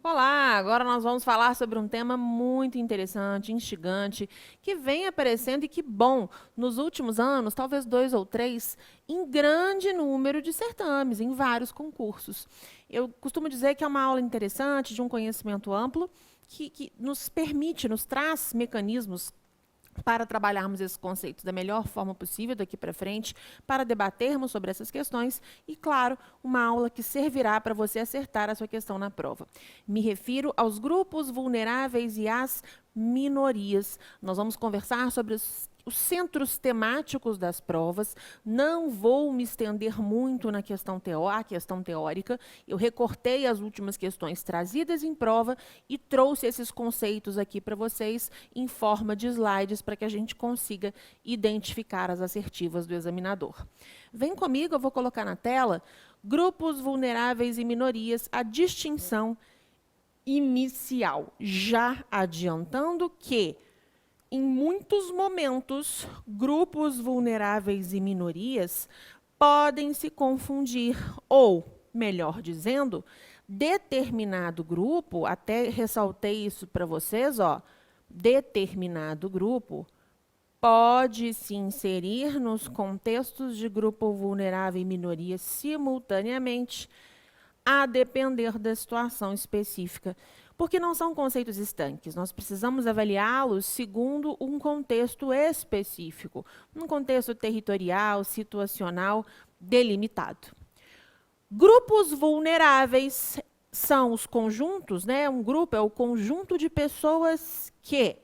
Olá, agora nós vamos falar sobre um tema muito interessante, instigante, que vem aparecendo e que bom, nos últimos anos, talvez 2 ou 3, em grande número de certames, em vários concursos. Eu costumo dizer que é uma aula interessante, de um conhecimento amplo, que nos permite, nos traz mecanismos para trabalharmos esses conceitos da melhor forma possível daqui para frente, para debatermos sobre essas questões e, claro, uma aula que servirá para você acertar a sua questão na prova. Me refiro aos grupos vulneráveis e às minorias. Nós vamos conversar sobre os centros temáticos das provas. Não vou me estender muito na questão teórica. Eu recortei as últimas questões trazidas em prova e trouxe esses conceitos aqui para vocês em forma de slides para que a gente consiga identificar as assertivas do examinador. Vem comigo, eu vou colocar na tela grupos vulneráveis e minorias, a distinção inicial. Já adiantando que em muitos momentos, grupos vulneráveis e minorias podem se confundir, ou, melhor dizendo, determinado grupo, até ressaltei isso para vocês, ó, determinado grupo pode se inserir nos contextos de grupo vulnerável e minoria simultaneamente, a depender da situação específica. Porque não são conceitos estanques, nós precisamos avaliá-los segundo um contexto específico, um contexto territorial, situacional, delimitado. Grupos vulneráveis são os conjuntos, né? Um grupo é o conjunto de pessoas que,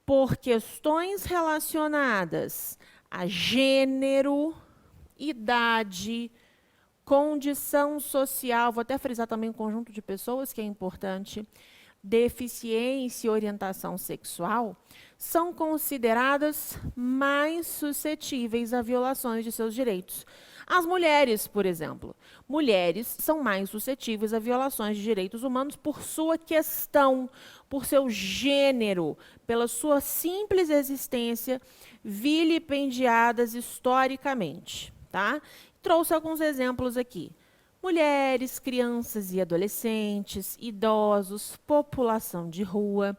por questões relacionadas a gênero, idade, condição social, vou até frisar também o conjunto de pessoas, que é importante, deficiência e orientação sexual, são consideradas mais suscetíveis a violações de seus direitos. As mulheres, por exemplo. Mulheres são mais suscetíveis a violações de direitos humanos por sua questão, por seu gênero, pela sua simples existência, vilipendiadas historicamente, tá? Trouxe alguns exemplos aqui. Mulheres, crianças e adolescentes, idosos, população de rua,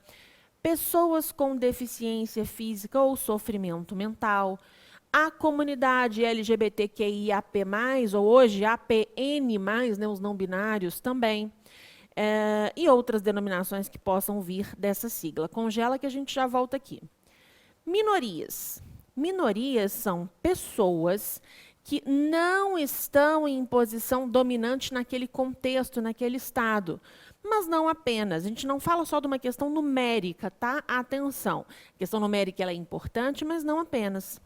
pessoas com deficiência física ou sofrimento mental, a comunidade LGBTQIAP+, ou hoje APN+, né, os não binários também, e outras denominações que possam vir dessa sigla. Congela que a gente já volta aqui. Minorias. Minorias são pessoas que não estão em posição dominante naquele contexto, naquele estado. Mas não apenas. A gente não fala só de uma questão numérica, tá? Atenção. A questão numérica ela é importante, mas não apenas.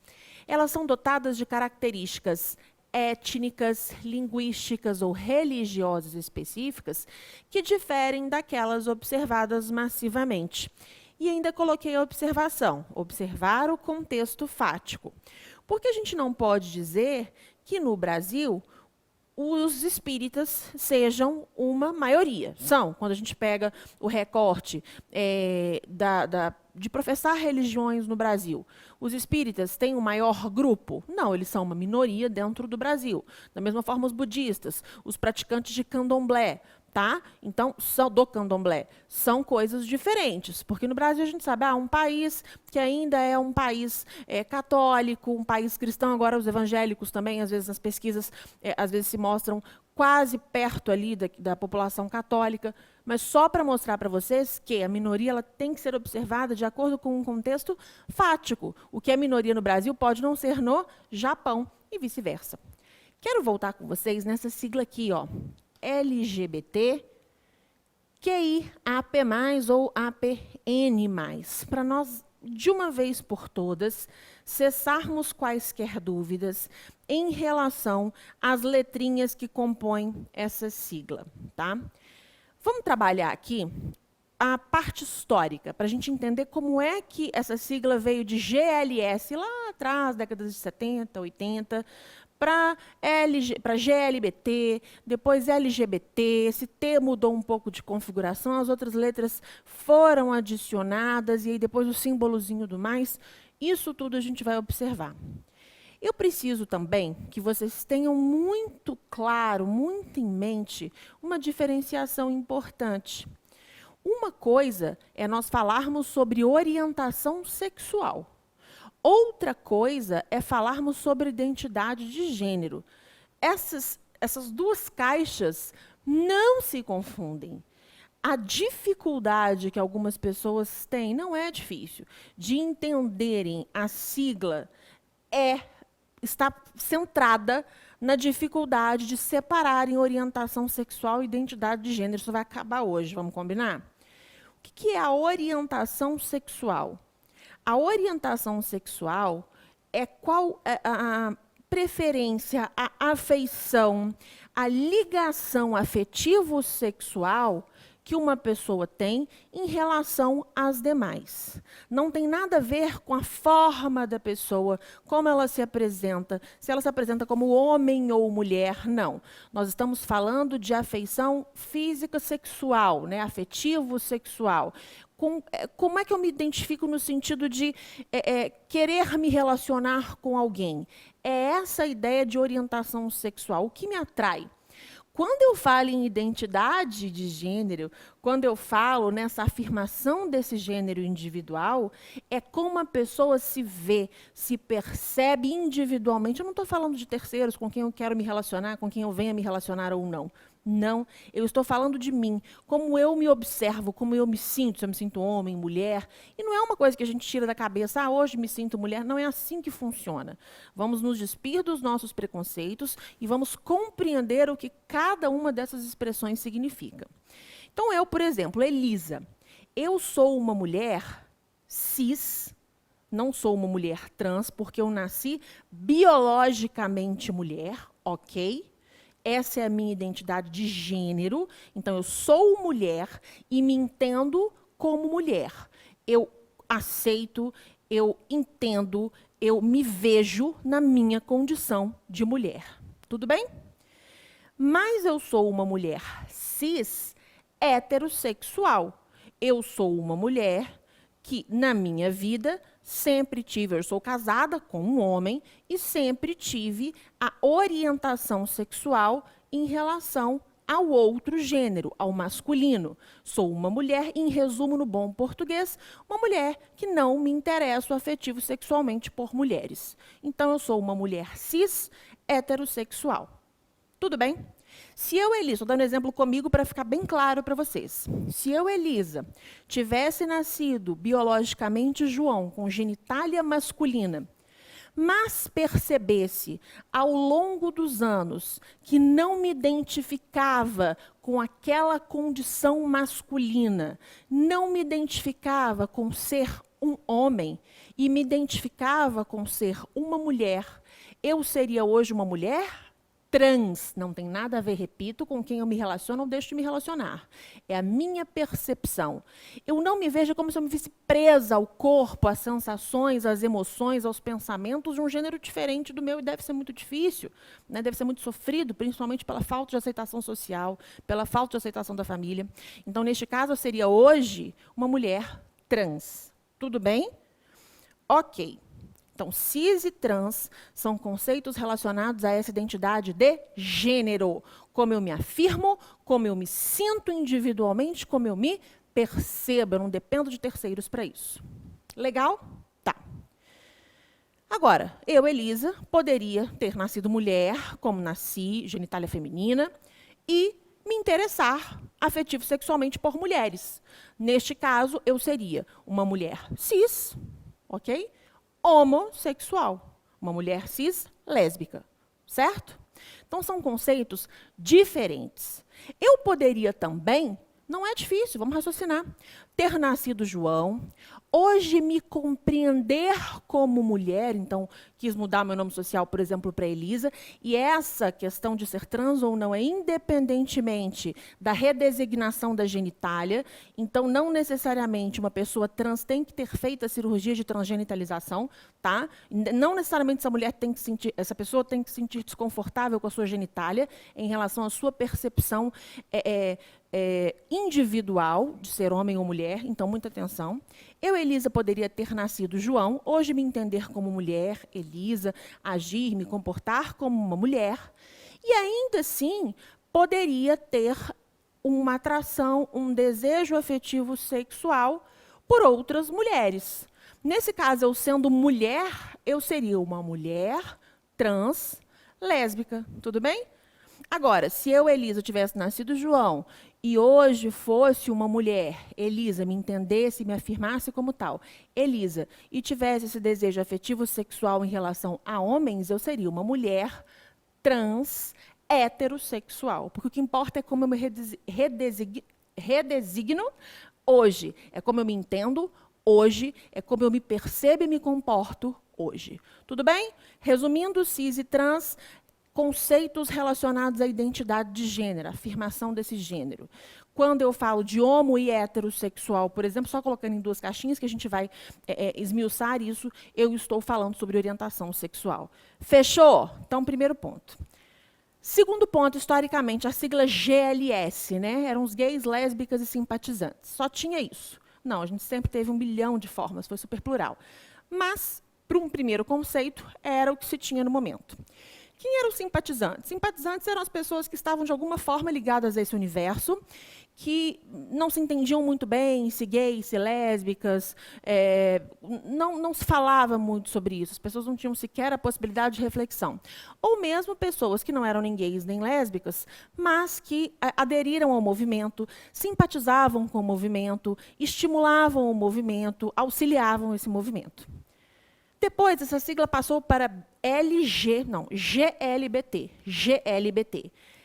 Elas são dotadas de características étnicas, linguísticas ou religiosas específicas que diferem daquelas observadas massivamente. E ainda coloquei a observação, observar o contexto fático. Porque a gente não pode dizer que no Brasil os espíritas sejam uma maioria. São, quando a gente pega o recorte de professar religiões no Brasil. Os espíritas têm um maior grupo? Não, eles são uma minoria dentro do Brasil. Da mesma forma, os budistas, os praticantes de candomblé, tá? Então, do candomblé, são coisas diferentes, porque no Brasil a gente sabe, um país que ainda é um país católico, um país cristão, agora os evangélicos também, às vezes nas pesquisas, às vezes se mostram quase perto ali da população católica, mas só para mostrar para vocês que a minoria ela tem que ser observada de acordo com um contexto fático. O que é minoria no Brasil pode não ser no Japão e vice-versa. Quero voltar com vocês nessa sigla aqui, ó. LGBT, QIAP+, ou APN+, para nós, de uma vez por todas, cessarmos quaisquer dúvidas em relação às letrinhas que compõem essa sigla, tá? Vamos trabalhar aqui a parte histórica, para a gente entender como é que essa sigla veio de GLS, lá atrás, décadas de 70, 80, para GLBT, depois LGBT, esse T mudou um pouco de configuração, as outras letras foram adicionadas, e aí depois o símbolozinho do mais, isso tudo a gente vai observar. Eu preciso também que vocês tenham muito claro, muito em mente, uma diferenciação importante. Uma coisa é nós falarmos sobre orientação sexual. Outra coisa é falarmos sobre identidade de gênero. Essas duas caixas não se confundem. A dificuldade que algumas pessoas têm, não é difícil, de entenderem a sigla está centrada na dificuldade de separarem orientação sexual e identidade de gênero. Isso vai acabar hoje, vamos combinar? O que é a orientação sexual? A orientação sexual é qual a preferência, a afeição, a ligação afetivo-sexual que uma pessoa tem em relação às demais. Não tem nada a ver com a forma da pessoa, como ela se apresenta, se ela se apresenta como homem ou mulher, não. Nós estamos falando de afeição física sexual, né? Afetivo sexual. Como é que eu me identifico no sentido de querer me relacionar com alguém? É essa ideia de orientação sexual. O que me atrai? Quando eu falo em identidade de gênero, quando eu falo nessa afirmação desse gênero individual, é como a pessoa se vê, se percebe individualmente. Eu não estou falando de terceiros com quem eu quero me relacionar, com quem eu venha me relacionar ou não. Não, eu estou falando de mim, como eu me observo, como eu me sinto, se eu me sinto homem, mulher. E não é uma coisa que a gente tira da cabeça, hoje me sinto mulher. Não é assim que funciona. Vamos nos despir dos nossos preconceitos e vamos compreender o que cada uma dessas expressões significa. Então, eu, por exemplo, Elisa, eu sou uma mulher cis, não sou uma mulher trans, porque eu nasci biologicamente mulher, ok? Essa é a minha identidade de gênero. Então, eu sou mulher e me entendo como mulher. Eu aceito, eu entendo, eu me vejo na minha condição de mulher. Tudo bem? Mas eu sou uma mulher cis heterossexual. Eu sou uma mulher que, na minha vida, sempre tive, eu sou casada com um homem e sempre tive a orientação sexual em relação ao outro gênero, ao masculino. Sou uma mulher, em resumo, no bom português, uma mulher que não me interesso afetivo sexualmente por mulheres. Então, eu sou uma mulher cis heterossexual. Tudo bem? Se eu, Elisa, estou dando exemplo comigo para ficar bem claro para vocês. Se eu, Elisa, tivesse nascido biologicamente João, com genitália masculina, mas percebesse ao longo dos anos que não me identificava com aquela condição masculina, não me identificava com ser um homem e me identificava com ser uma mulher, eu seria hoje uma mulher trans. Não tem nada a ver, repito, com quem eu me relaciono ou deixo de me relacionar. É a minha percepção. Eu não me vejo como se eu me visse presa ao corpo, às sensações, às emoções, aos pensamentos de um gênero diferente do meu, e deve ser muito difícil, né? Deve ser muito sofrido, principalmente pela falta de aceitação social, pela falta de aceitação da família. Então, neste caso, eu seria hoje uma mulher trans. Tudo bem? Ok. Então, cis e trans são conceitos relacionados a essa identidade de gênero. Como eu me afirmo, como eu me sinto individualmente, como eu me percebo. Eu não dependo de terceiros para isso. Legal? Tá. Agora, eu, Elisa, poderia ter nascido mulher, como nasci, genitália feminina, e me interessar afetivo sexualmente por mulheres. Neste caso, eu seria uma mulher cis, ok? Homossexual, uma mulher cis lésbica, certo? Então, são conceitos diferentes. Eu poderia também, não é difícil, vamos raciocinar, ter nascido João, hoje me compreender como mulher, então quis mudar meu nome social, por exemplo, para Elisa, e essa questão de ser trans ou não é independentemente da redesignação da genitália, então não necessariamente uma pessoa trans tem que ter feito a cirurgia de transgenitalização, tá? Não necessariamente essa pessoa tem que se sentir desconfortável com a sua genitália em relação à sua percepção individual, de ser homem ou mulher, então muita atenção. Eu, Elisa, poderia ter nascido João, hoje me entender como mulher, Elisa, agir, me comportar como uma mulher, e ainda assim poderia ter uma atração, um desejo afetivo sexual por outras mulheres. Nesse caso, eu sendo mulher, eu seria uma mulher trans lésbica, tudo bem? Agora, se eu, Elisa, tivesse nascido João e hoje fosse uma mulher, Elisa, me entendesse, me afirmasse como tal, Elisa, e tivesse esse desejo afetivo sexual em relação a homens, eu seria uma mulher trans heterossexual. Porque o que importa é como eu me redesigno hoje, é como eu me entendo hoje, é como eu me percebo e me comporto hoje. Tudo bem? Resumindo, cis e trans, conceitos relacionados à identidade de gênero, afirmação desse gênero. Quando eu falo de homo e heterossexual, por exemplo, só colocando em duas caixinhas que a gente vai esmiuçar isso, eu estou falando sobre orientação sexual. Fechou? Então, primeiro ponto. Segundo ponto, historicamente, a sigla GLS, né? Eram os gays, lésbicas e simpatizantes. Só tinha isso. Não, a gente sempre teve 1 bilhão de formas, foi super plural. Mas, para um primeiro conceito, era o que se tinha no momento. Quem eram os simpatizantes? Simpatizantes eram as pessoas que estavam, de alguma forma, ligadas a esse universo, que não se entendiam muito bem, se gays, se lésbicas, não se falava muito sobre isso, as pessoas não tinham sequer a possibilidade de reflexão. Ou mesmo pessoas que não eram nem gays nem lésbicas, mas que aderiram ao movimento, simpatizavam com o movimento, estimulavam o movimento, auxiliavam esse movimento. Depois, essa sigla passou para GLBT.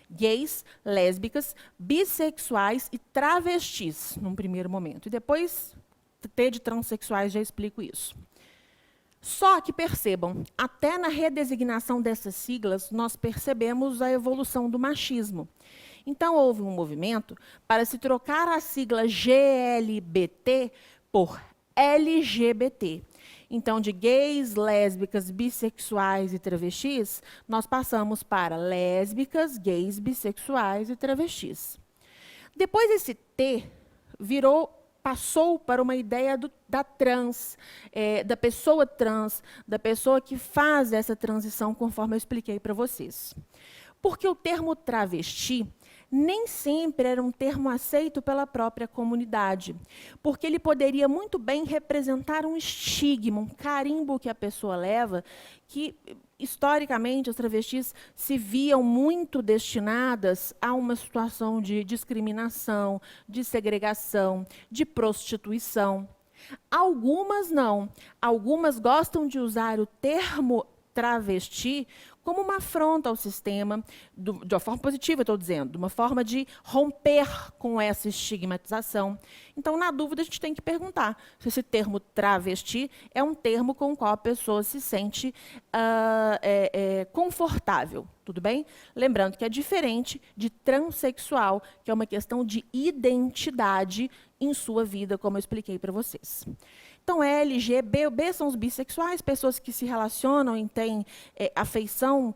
Gays, lésbicas, bissexuais e travestis, num primeiro momento. E depois, T de transexuais, já explico isso. Só que percebam, até na redesignação dessas siglas, nós percebemos a evolução do machismo. Então, houve um movimento para se trocar a sigla GLBT por LGBT. Então, de gays, lésbicas, bissexuais e travestis, nós passamos para lésbicas, gays, bissexuais e travestis. Depois, esse T passou para uma ideia da trans, da pessoa que faz essa transição, conforme eu expliquei para vocês. Porque o termo travesti nem sempre era um termo aceito pela própria comunidade, porque ele poderia muito bem representar um estigma, um carimbo que a pessoa leva, que, historicamente, as travestis se viam muito destinadas a uma situação de discriminação, de segregação, de prostituição. Algumas não. Algumas gostam de usar o termo travesti como uma afronta ao sistema, de uma forma positiva, estou dizendo, de uma forma de romper com essa estigmatização. Então, na dúvida, a gente tem que perguntar se esse termo travesti é um termo com o qual a pessoa se sente confortável, tudo bem? Lembrando que é diferente de transexual, que é uma questão de identidade em sua vida, como eu expliquei para vocês. Então, B são os bissexuais, pessoas que se relacionam e têm afeição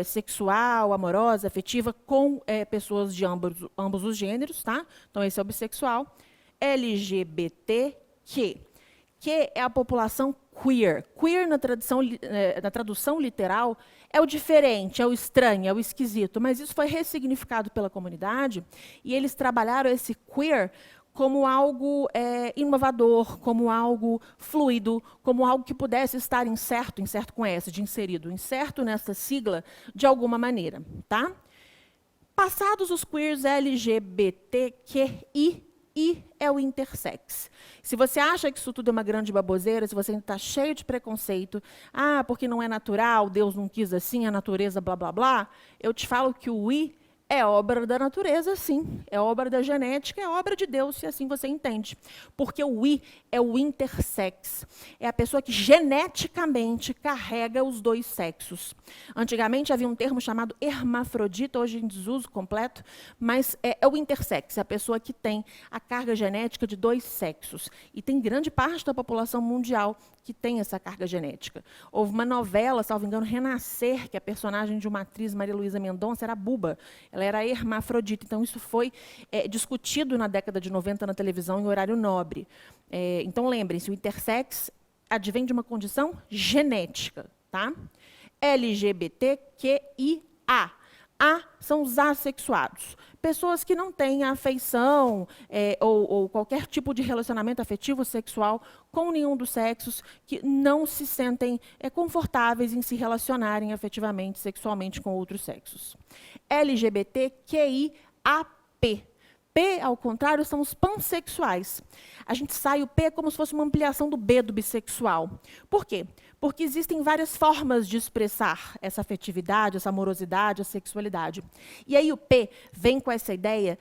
sexual, amorosa, afetiva com pessoas de ambos os gêneros, tá? Então, esse é o bissexual. LGBTQ, que é a população queer. Queer, na tradução literal, é o diferente, é o estranho, é o esquisito, mas isso foi ressignificado pela comunidade e eles trabalharam esse queer como algo inovador, como algo fluido, como algo que pudesse estar inserto com S, de inserido, inserto nessa sigla de alguma maneira. Tá? Passados os queers LGBTQI, I é o intersex. Se você acha que isso tudo é uma grande baboseira, se você está cheio de preconceito, porque não é natural, Deus não quis assim, a natureza, blá, blá, blá, eu te falo que o I é obra da natureza, sim. É obra da genética, é obra de Deus, se assim você entende. Porque o I é o intersex. É a pessoa que geneticamente carrega os dois sexos. Antigamente havia um termo chamado hermafrodita, hoje em desuso completo, mas é o intersex, é a pessoa que tem a carga genética de dois sexos. E tem grande parte da população mundial que tem essa carga genética. Houve uma novela, salvo engano, Renascer, que a personagem de uma atriz, Maria Luísa Mendonça, era Buba. Ela ela era hermafrodita. Então, isso foi discutido na década de 90 na televisão em horário nobre. Então, lembrem-se, o intersex advém de uma condição genética. Tá? LGBTQIA. A são os assexuados. Pessoas que não têm afeição ou qualquer tipo de relacionamento afetivo sexual com nenhum dos sexos, que não se sentem confortáveis em se relacionarem afetivamente, sexualmente com outros sexos. LGBTQIAP. P, ao contrário, são os pansexuais. A gente sai o P como se fosse uma ampliação do B do bissexual. Por quê? Porque existem várias formas de expressar essa afetividade, essa amorosidade, a sexualidade. E aí o P vem com essa ideia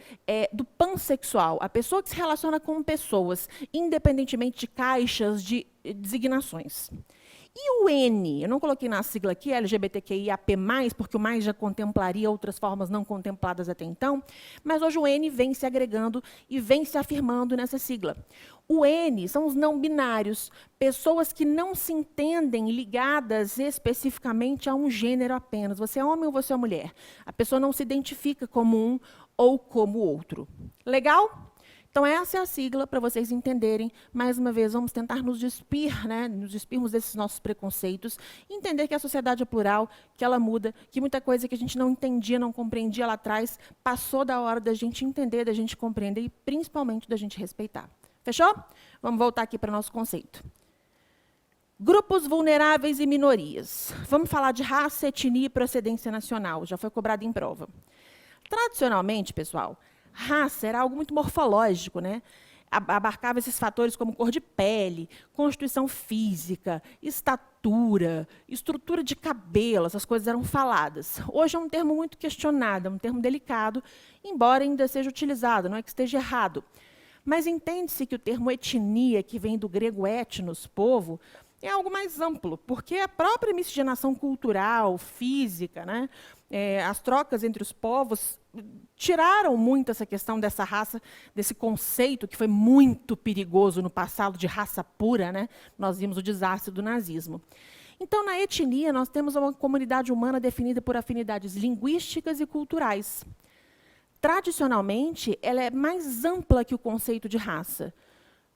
do pansexual, a pessoa que se relaciona com pessoas, independentemente de caixas, de designações. E o N, eu não coloquei na sigla aqui, LGBTQIAP+, porque o mais já contemplaria outras formas não contempladas até então, mas hoje o N vem se agregando e vem se afirmando nessa sigla. O N são os não binários, pessoas que não se entendem ligadas especificamente a um gênero apenas. Você é homem ou você é mulher? A pessoa não se identifica como um ou como outro. Legal? Então, essa é a sigla para vocês entenderem. Mais uma vez, vamos tentar nos despir, nos despirmos desses nossos preconceitos, entender que a sociedade é plural, que ela muda, que muita coisa que a gente não entendia, não compreendia lá atrás, passou da hora da gente entender, da gente compreender e, principalmente, da gente respeitar. Fechou? Vamos voltar aqui para o nosso conceito. Grupos vulneráveis e minorias. Vamos falar de raça, etnia e procedência nacional. Já foi cobrado em prova. Tradicionalmente, pessoal, raça era algo muito morfológico, né? Abarcava esses fatores como cor de pele, constituição física, estatura, estrutura de cabelo, essas coisas eram faladas. Hoje é um termo muito questionado, é um termo delicado, embora ainda seja utilizado, não é que esteja errado. Mas entende-se que o termo etnia, que vem do grego etnos, povo, é algo mais amplo, porque a própria miscigenação cultural, física, né, as trocas entre os povos tiraram muito essa questão dessa raça, desse conceito que foi muito perigoso no passado de raça pura, né? Nós vimos o desastre do nazismo. Então, na etnia, nós temos uma comunidade humana definida por afinidades linguísticas e culturais. Tradicionalmente, ela é mais ampla que o conceito de raça.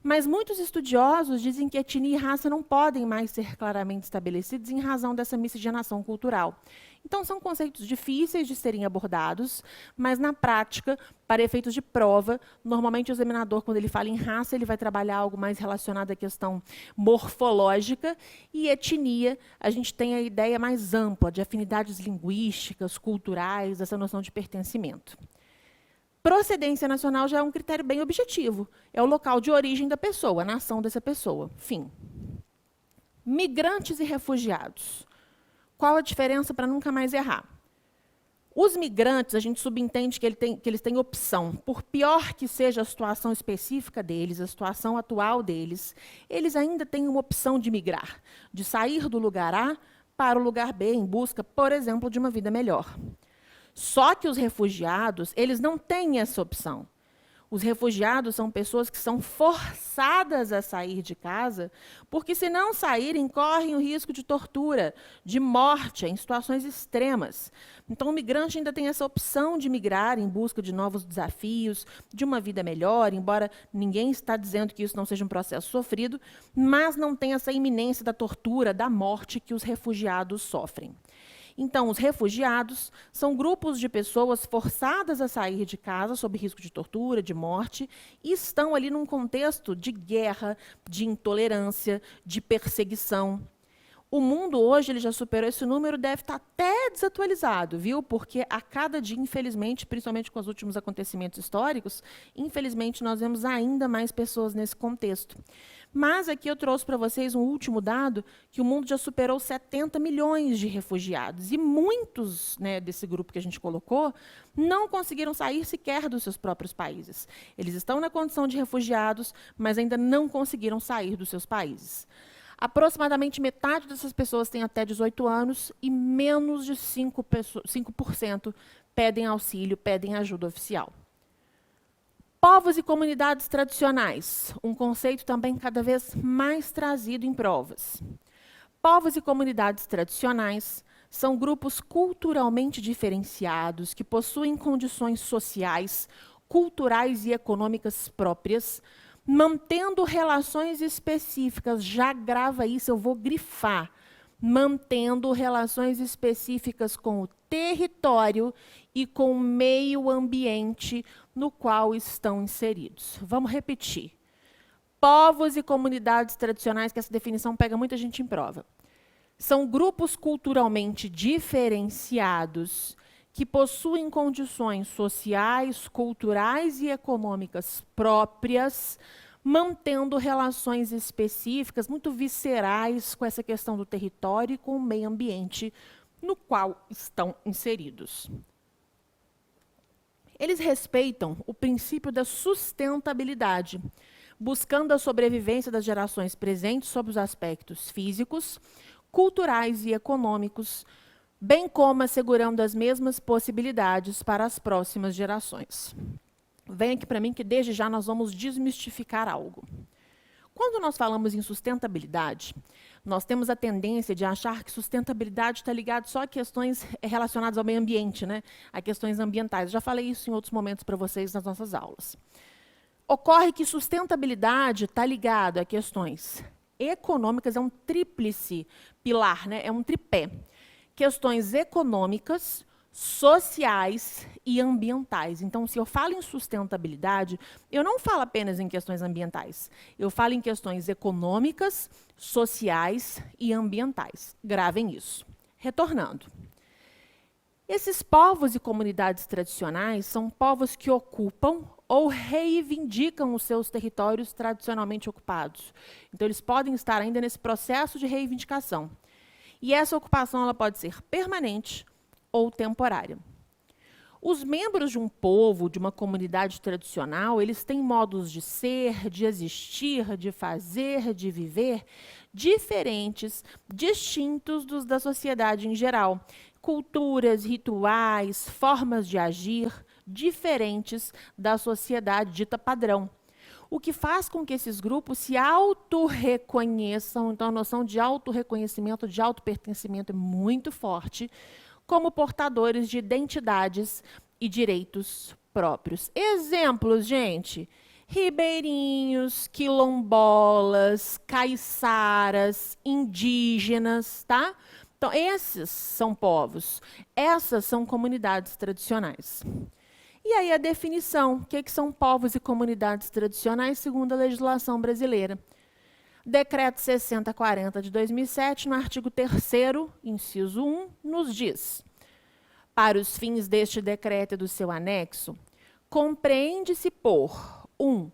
Mas muitos estudiosos dizem que etnia e raça não podem mais ser claramente estabelecidos em razão dessa miscigenação cultural. Então, são conceitos difíceis de serem abordados, mas, na prática, para efeitos de prova, normalmente o examinador, quando ele fala em raça, ele vai trabalhar algo mais relacionado à questão morfológica, e etnia, a gente tem a ideia mais ampla, de afinidades linguísticas, culturais, essa noção de pertencimento. Procedência nacional já é um critério bem objetivo. É o local de origem da pessoa, a nação dessa pessoa. Fim. Migrantes e refugiados. Qual a diferença para nunca mais errar? Os migrantes, a gente subentende que eles têm opção. Por pior que seja a situação específica deles, a situação atual deles, eles ainda têm uma opção de migrar, de sair do lugar A para o lugar B, em busca, por exemplo, de uma vida melhor. Só que os refugiados, eles não têm essa opção. Os refugiados são pessoas que são forçadas a sair de casa, porque, se não saírem, correm o risco de tortura, de morte, em situações extremas. Então, o migrante ainda tem essa opção de migrar em busca de novos desafios, de uma vida melhor, embora ninguém está dizendo que isso não seja um processo sofrido, mas não tem essa iminência da tortura, da morte que os refugiados sofrem. Então, os refugiados são grupos de pessoas forçadas a sair de casa sob risco de tortura, de morte, e estão ali num contexto de guerra, de intolerância, de perseguição. O mundo hoje ele já superou esse número, deve estar até desatualizado, viu? Porque a cada dia, infelizmente, principalmente com os últimos acontecimentos históricos, infelizmente nós vemos ainda mais pessoas nesse contexto. Mas aqui eu trouxe para vocês um último dado, que o mundo já superou 70 milhões de refugiados. E muitos, né, desse grupo que a gente colocou não conseguiram sair sequer dos seus próprios países. Eles estão na condição de refugiados, mas ainda não conseguiram sair dos seus países. Aproximadamente metade dessas pessoas tem até 18 anos e menos de 5% pedem auxílio, pedem ajuda oficial. Povos e comunidades tradicionais, um conceito também cada vez mais trazido em provas. Povos e comunidades tradicionais São grupos culturalmente diferenciados que possuem condições sociais, culturais e econômicas próprias, mantendo relações específicas. Já grava isso, eu vou grifar. Mantendo relações específicas com o território e com o meio ambiente no qual estão inseridos. Vamos repetir. Povos e comunidades tradicionais, que essa definição pega muita gente em prova. São grupos culturalmente diferenciados que possuem condições sociais, culturais e econômicas próprias, mantendo relações específicas, muito viscerais, com essa questão do território e com o meio ambiente no qual estão inseridos. Eles respeitam o princípio da sustentabilidade, buscando a sobrevivência das gerações presentes sob os aspectos físicos, culturais e econômicos, bem como assegurando as mesmas possibilidades para as próximas gerações. Vem aqui para mim que desde já nós vamos desmistificar algo. Quando nós falamos em sustentabilidade, nós temos a tendência de achar que sustentabilidade está ligado só a questões relacionadas ao meio ambiente, né? A questões ambientais. Já falei isso em outros momentos para vocês nas nossas aulas. Ocorre que sustentabilidade está ligado a questões econômicas, é um tríplice pilar, né? É um tripé. Questões econômicas, sociais e ambientais. Então, se eu falo em sustentabilidade, eu não falo apenas em questões ambientais. Eu falo em questões econômicas, sociais e ambientais. Gravem isso. Retornando. Esses povos e comunidades tradicionais são povos que ocupam ou reivindicam os seus territórios tradicionalmente ocupados. Então, eles podem estar ainda nesse processo de reivindicação. E essa ocupação ela pode ser permanente ou temporária. Os membros de um povo, de uma comunidade tradicional, eles têm modos de ser, de existir, de fazer, de viver, diferentes, distintos dos da sociedade em geral. Culturas, rituais, formas de agir, diferentes da sociedade dita padrão. O que faz com que esses grupos se autorreconheçam, então a noção de autorreconhecimento, de autopertencimento é muito forte, como portadores de identidades e direitos próprios. Exemplos, gente: ribeirinhos, quilombolas, caiçaras, indígenas, tá? Então, esses são povos, essas são comunidades tradicionais. E aí a definição, o que são povos e comunidades tradicionais segundo a legislação brasileira? Decreto 6040 de 2007, no artigo 3º, inciso 1, nos diz: para os fins deste decreto e do seu anexo, compreende-se por 1.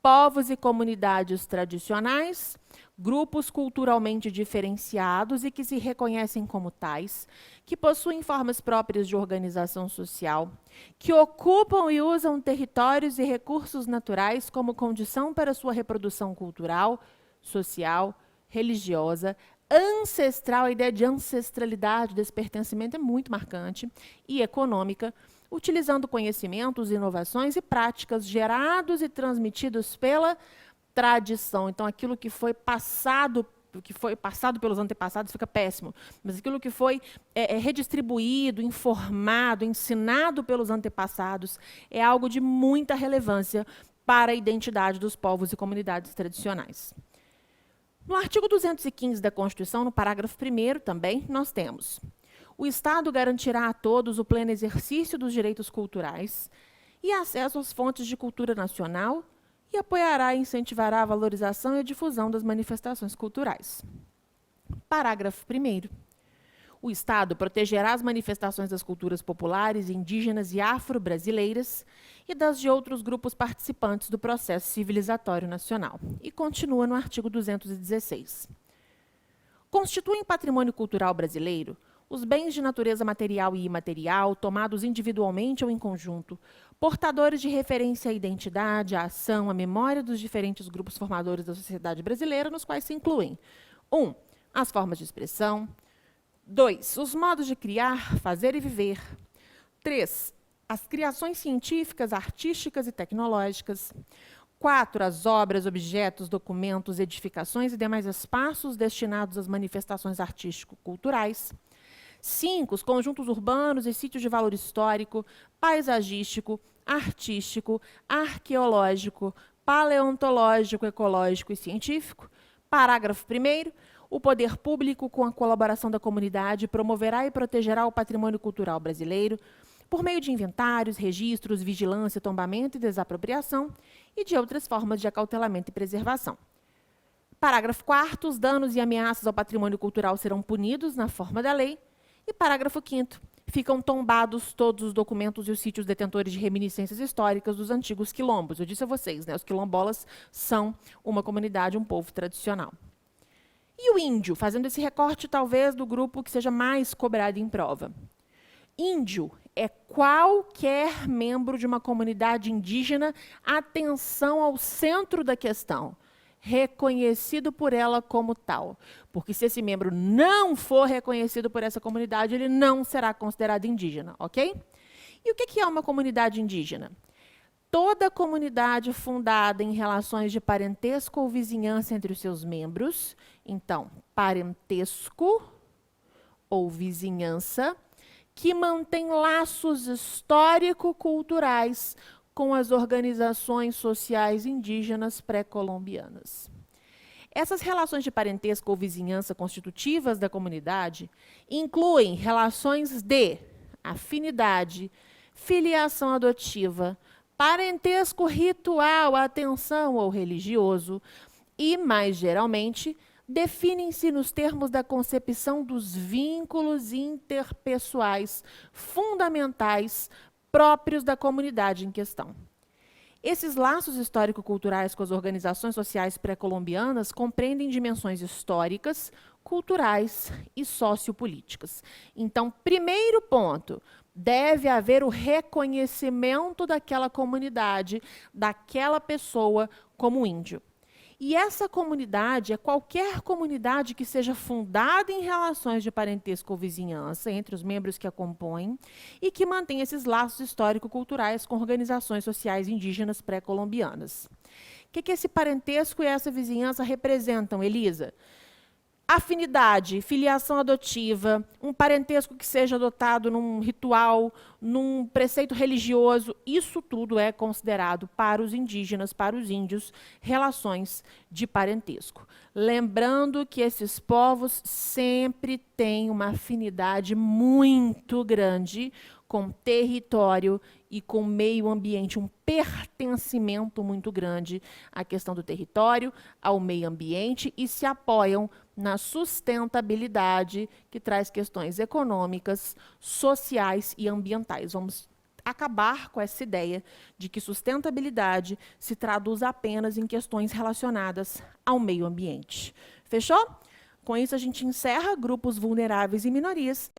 Povos e comunidades tradicionais, grupos culturalmente diferenciados e que se reconhecem como tais, que possuem formas próprias de organização social, que ocupam e usam territórios e recursos naturais como condição para sua reprodução cultural, social, religiosa, ancestral. A ideia de ancestralidade desse pertencimento é muito marcante, e econômica, utilizando conhecimentos, inovações e práticas gerados e transmitidos pela tradição. Então, aquilo que foi passado pelos antepassados fica péssimo, mas aquilo que foi redistribuído, informado, ensinado pelos antepassados é algo de muita relevância para a identidade dos povos e comunidades tradicionais. No artigo 215 da Constituição, no parágrafo 1º também, nós temos: o Estado garantirá a todos o pleno exercício dos direitos culturais e acesso às fontes de cultura nacional e apoiará e incentivará a valorização e a difusão das manifestações culturais. Parágrafo 1º. O Estado protegerá as manifestações das culturas populares, indígenas e afro-brasileiras e das de outros grupos participantes do processo civilizatório nacional. E continua no artigo 216. Constituem patrimônio cultural brasileiro os bens de natureza material e imaterial, tomados individualmente ou em conjunto, portadores de referência à identidade, à ação, à memória dos diferentes grupos formadores da sociedade brasileira, nos quais se incluem: 1. As formas de expressão. 2. Os modos de criar, fazer e viver. 3. As criações científicas, artísticas e tecnológicas. 4. As obras, objetos, documentos, edificações e demais espaços destinados às manifestações artístico-culturais. 5, os conjuntos urbanos e sítios de valor histórico, paisagístico, artístico, arqueológico, paleontológico, ecológico e científico. Parágrafo 1º. O poder público, com a colaboração da comunidade, promoverá e protegerá o patrimônio cultural brasileiro por meio de inventários, registros, vigilância, tombamento e desapropriação e de outras formas de acautelamento e preservação. Parágrafo 4º. Os danos e ameaças ao patrimônio cultural serão punidos na forma da lei. E parágrafo 5º. Ficam tombados todos os documentos e os sítios detentores de reminiscências históricas dos antigos quilombos. Eu disse a vocês, né? Os quilombolas são uma comunidade, um povo tradicional. E o índio, fazendo esse recorte talvez do grupo que seja mais cobrado em prova. Índio é qualquer membro de uma comunidade indígena, atenção ao centro da questão, reconhecido por ela como tal. Porque se esse membro não for reconhecido por essa comunidade, ele não será considerado indígena, ok? E o que é uma comunidade indígena? Toda comunidade fundada em relações de parentesco ou vizinhança entre os seus membros. Então, parentesco ou vizinhança, que mantém laços histórico-culturais com as organizações sociais indígenas pré-colombianas. Essas relações de parentesco ou vizinhança constitutivas da comunidade incluem relações de afinidade, filiação adotiva, parentesco ritual, atenção ou religioso e, mais geralmente, definem-se nos termos da concepção dos vínculos interpessoais fundamentais próprios da comunidade em questão. Esses laços histórico-culturais com as organizações sociais pré-colombianas compreendem dimensões históricas, culturais e sociopolíticas. Então, primeiro ponto, deve haver o reconhecimento daquela comunidade, daquela pessoa como índio. E essa comunidade é qualquer comunidade que seja fundada em relações de parentesco ou vizinhança entre os membros que a compõem e que mantém esses laços histórico-culturais com organizações sociais indígenas pré-colombianas. O que esse parentesco e essa vizinhança representam, Elisa? Afinidade, filiação adotiva, um parentesco que seja adotado num ritual, num preceito religioso, isso tudo é considerado para os indígenas, para os índios, relações de parentesco. Lembrando que esses povos sempre têm uma afinidade muito grande com território e com meio ambiente, um pertencimento muito grande à questão do território, ao meio ambiente e se apoiam na sustentabilidade, que traz questões econômicas, sociais e ambientais. Vamos acabar com essa ideia de que sustentabilidade se traduz apenas em questões relacionadas ao meio ambiente. Fechou? Com isso, a gente encerra grupos vulneráveis e minorias.